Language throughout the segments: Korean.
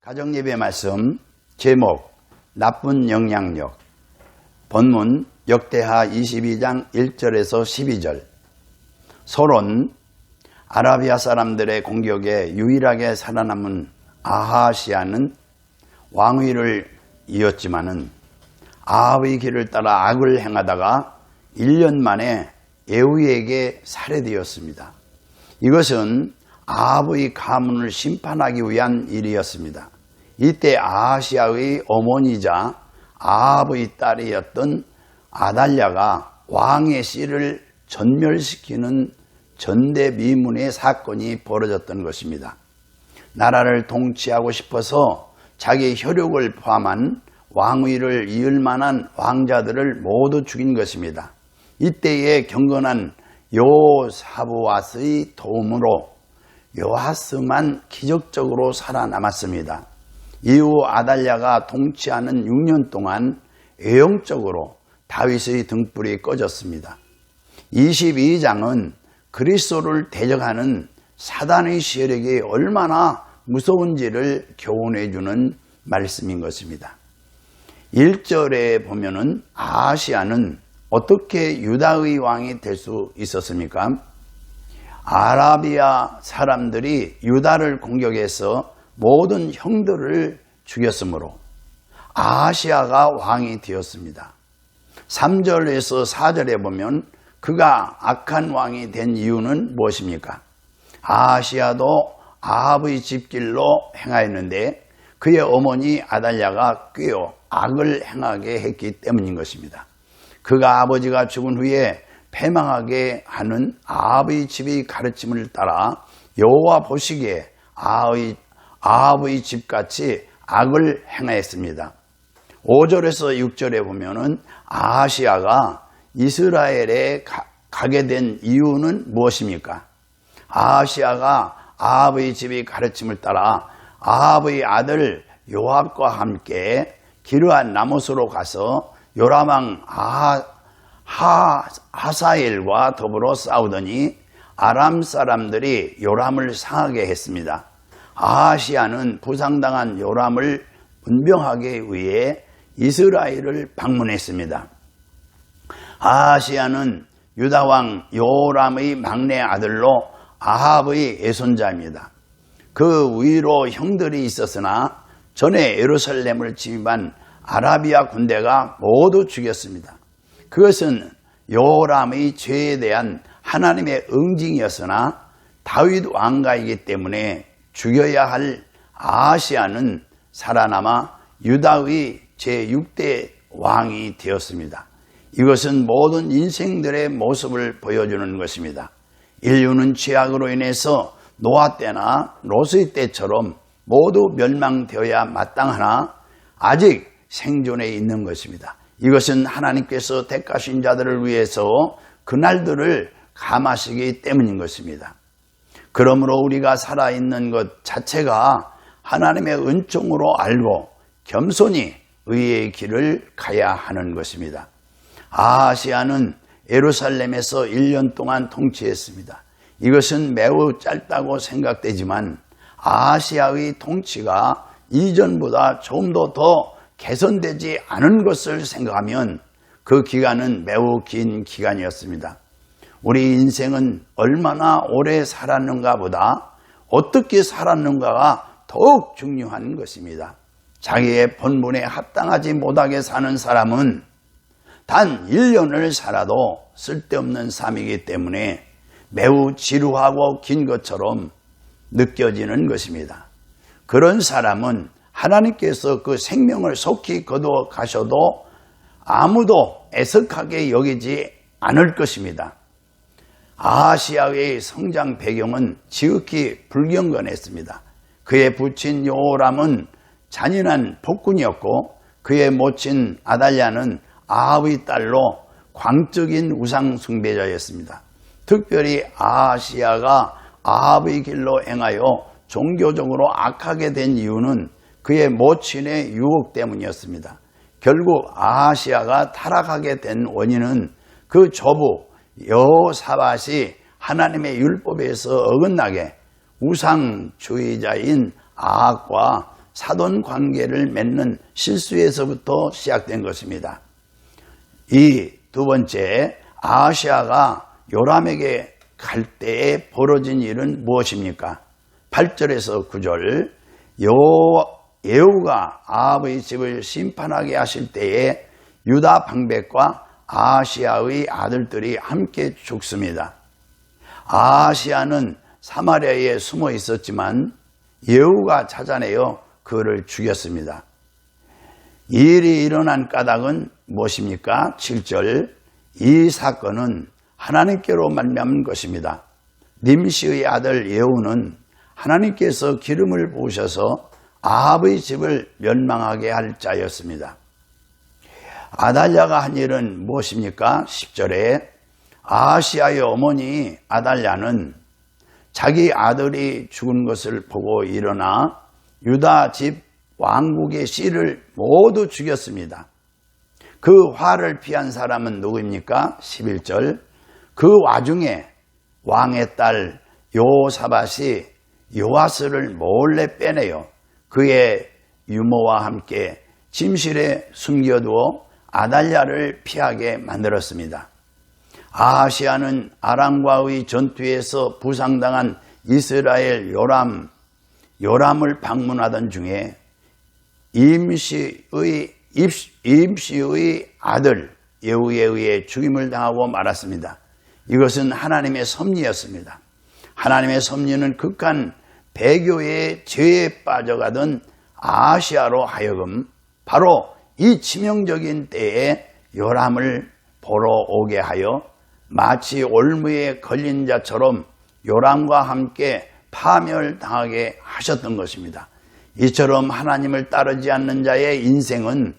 가정예배 말씀 제목 나쁜 영향력. 본문 역대하 22장 1절에서 12절. 솔은 아라비아 사람들의 공격에 유일하게 살아남은 아하시아는 왕위를 이었지만은 아합의 길을 따라 악을 행하다가 1년 만에 예후에게 살해되었습니다. 이것은 아합의 가문을 심판하기 위한 일이었습니다. 이때 아하시아의 어머니이자 아합의 딸이었던 아달랴가 왕의 씨를 전멸시키는 전대미문의 사건이 벌어졌던 것입니다. 나라를 통치하고 싶어서 자기 혈육을 포함한 왕위를 이을 만한 왕자들을 모두 죽인 것입니다. 이때에 경건한 여호사밧의 도움으로 요아스만 기적적으로 살아남았습니다. 이후 아달랴가 통치하는 6년 동안 외형적으로 다윗의 등불이 꺼졌습니다. 22장은 그리스도를 대적하는 사단의 세력이 얼마나 무서운지를 교훈해 주는 말씀인 것입니다. 1절에 보면은 아하시아는 어떻게 유다의 왕이 될 수 있었습니까? 아라비아 사람들이 유다를 공격해서 모든 형들을 죽였으므로 아하시아가 왕이 되었습니다. 3절에서 4절에 보면 그가 악한 왕이 된 이유는 무엇입니까? 아하시아도 아합의 집길로 행하였는데 그의 어머니 아달랴가 꾀어 악을 행하게 했기 때문인 것입니다. 그가 아버지가 죽은 후에 패망하게 하는 아합의 집의 가르침을 따라 여호와 보시기에 아합의 집같이 악을 행하였습니다. 5절에서 6절에 보면은 아하시아가 이스라엘에 가게 된 이유는 무엇입니까? 아하시아가 아합의 집의 가르침을 따라 아합의 아들 요압과 함께 기르한 나못으로 가서 요람왕 하사엘과 더불어 싸우더니 아람 사람들이 요람을 상하게 했습니다. 아하시아는 부상당한 요람을 문병하기 위해 이스라엘을 방문했습니다. 아하시아는 유다왕 요람의 막내 아들로 아합의 외손자입니다. 그 위로 형들이 있었으나 전에 예루살렘을 침입한 아라비아 군대가 모두 죽였습니다. 그것은 요람의 죄에 대한 하나님의 응징이었으나 다윗 왕가이기 때문에 죽여야 할 아하시아는 살아남아 유다의 제6대 왕이 되었습니다. 이것은 모든 인생들의 모습을 보여주는 것입니다. 인류는 죄악으로 인해서 노아 때나 롯의 때처럼 모두 멸망되어야 마땅하나 아직 생존해 있는 것입니다. 이것은 하나님께서 택하신 자들을 위해서 그날들을 감하시기 때문인 것입니다. 그러므로 우리가 살아있는 것 자체가 하나님의 은총으로 알고 겸손히 의의 길을 가야 하는 것입니다. 아하시아는 예루살렘에서 1년 동안 통치했습니다. 이것은 매우 짧다고 생각되지만 아하시아의 통치가 이전보다 좀 더 개선되지 않은 것을 생각하면 그 기간은 매우 긴 기간이었습니다. 우리 인생은 얼마나 오래 살았는가 보다 어떻게 살았는가가 더욱 중요한 것입니다. 자기의 본분에 합당하지 못하게 사는 사람은 단 1년을 살아도 쓸데없는 삶이기 때문에 매우 지루하고 긴 것처럼 느껴지는 것입니다. 그런 사람은 하나님께서 그 생명을 속히 거두어 가셔도 아무도 애석하게 여기지 않을 것입니다. 아하시아의 성장 배경은 지극히 불경건했습니다. 그의 부친 요람은 잔인한 폭군이었고 그의 모친 아달랴는 아합의 딸로 광적인 우상 숭배자였습니다. 특별히 아하시아가 아합의 길로 행하여 종교적으로 악하게 된 이유는 그의 모친의 유혹 때문이었습니다. 결국 아하시아가 타락하게 된 원인은 그 조부 여호사밧이 하나님의 율법에서 어긋나게 우상주의자인 아합과 사돈 관계를 맺는 실수에서부터 시작된 것입니다. 이 두 번째, 아하시아가 요람에게 갈 때에 벌어진 일은 무엇입니까? 8절에서 9절, 예후가 아합의 집을 심판하게 하실 때에 유다 방백과 아하시아의 아들들이 함께 죽습니다. 아하시아는 사마리아에 숨어 있었지만 예후가 찾아내어 그를 죽였습니다. 이 일이 일어난 까닭은 무엇입니까? 7절, 이 사건은 하나님께로 말미암은 것입니다. 님시의 아들 예후는 하나님께서 기름을 부으셔서 아합의 집을 멸망하게 할 자였습니다. 아달랴가 한 일은 무엇입니까? 10절에 아하시아의 어머니 아달랴는 자기 아들이 죽은 것을 보고 일어나 유다 집 왕국의 씨를 모두 죽였습니다. 그 화를 피한 사람은 누구입니까? 11절, 그 와중에 왕의 딸 요사밧이 요아스를 몰래 빼내어 그의 유모와 함께 침실에 숨겨두어 아달랴를 피하게 만들었습니다. 아하시아는 아람과의 전투에서 부상당한 이스라엘 요람을 방문하던 중에 임시의 아들 예후에 의해 죽임을 당하고 말았습니다. 이것은 하나님의 섭리였습니다. 하나님의 섭리는 극한 배교의 죄에 빠져가던 아하시아로 하여금 바로 이 치명적인 때에 요람을 보러 오게 하여 마치 올무에 걸린 자처럼 요람과 함께 파멸당하게 하셨던 것입니다. 이처럼 하나님을 따르지 않는 자의 인생은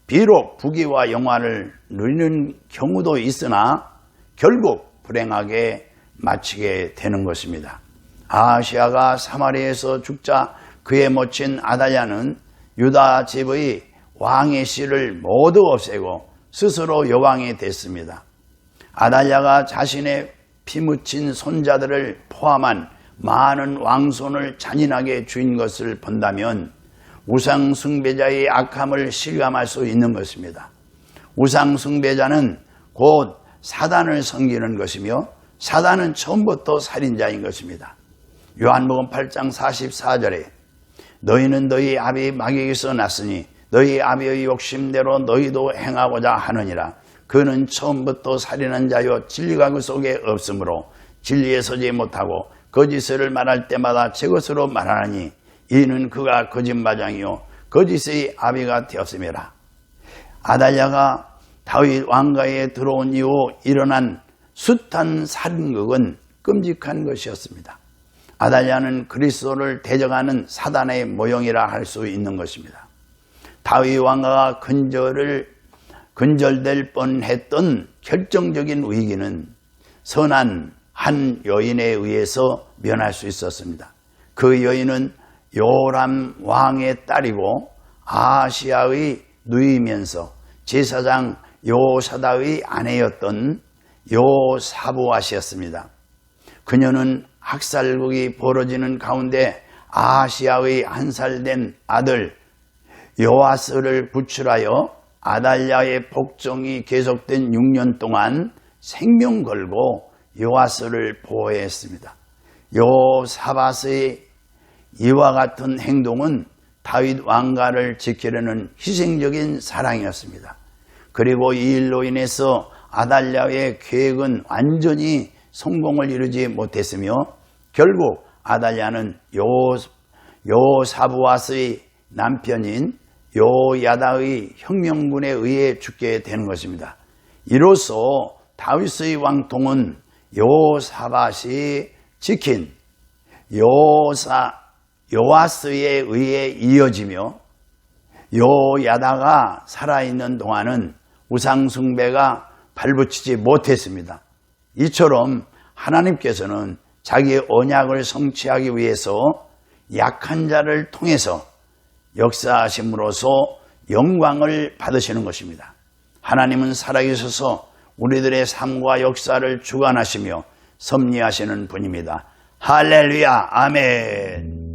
비록 부귀와 영화를 누리는 경우도 있으나 결국 불행하게 마치게 되는 것입니다. 아하시아가 사마리아에서 죽자 그의 모친 아달랴는 유다 집의 왕의 씨를 모두 없애고 스스로 여왕이 됐습니다. 아달랴가 자신의 피 묻힌 손자들을 포함한 많은 왕손을 잔인하게 죽인 것을 본다면 우상 숭배자의 악함을 실감할 수 있는 것입니다. 우상 숭배자는 곧 사단을 섬기는 것이며 사단은 처음부터 살인자인 것입니다. 요한복음 8장 44절에 너희는 너희 아비 마귀에게서 났으니 너희 아비의 욕심대로 너희도 행하고자 하느니라. 그는 처음부터 살인한 자요 진리가 그 속에 없으므로 진리에 서지 못하고 거짓을 말할 때마다 제 것으로 말하니 이는 그가 거짓마장이요 거짓의 아비가 되었음이라. 아달랴가 다윗 왕가에 들어온 이후 일어난 숱한 살인극은 끔찍한 것이었습니다. 아달랴는 그리스도를 대적하는 사단의 모형이라 할 수 있는 것입니다. 다윗 왕가가 근절될 뻔했던 결정적인 위기는 선한 한 여인에 의해서 면할 수 있었습니다. 그 여인은 요람 왕의 딸이고 아하시아의 누이면서 제사장 요사다의 아내였던 요사부아시였습니다. 그녀는 학살극이 벌어지는 가운데 아하시아의 한 살 된 아들 요아스를 구출하여 아달랴의 복종이 계속된 6년 동안 생명 걸고 요아스를 보호했습니다. 요사밧의 이와 같은 행동은 다윗 왕가를 지키려는 희생적인 사랑이었습니다. 그리고 이 일로 인해서 아달랴의 계획은 완전히 성공을 이루지 못했으며 결국 아달랴는 요사부앗의 남편인 요야다의 혁명군에 의해 죽게 되는 것입니다. 이로써 다윗의 왕통은 요사밧이 지킨 요아스에 의해 이어지며 요야다가 살아있는 동안은 우상숭배가 발붙이지 못했습니다. 이처럼 하나님께서는 자기의 언약을 성취하기 위해서 약한 자를 통해서 역사하심으로써 영광을 받으시는 것입니다. 하나님은 살아계셔서 우리들의 삶과 역사를 주관하시며 섭리하시는 분입니다. 할렐루야, 아멘.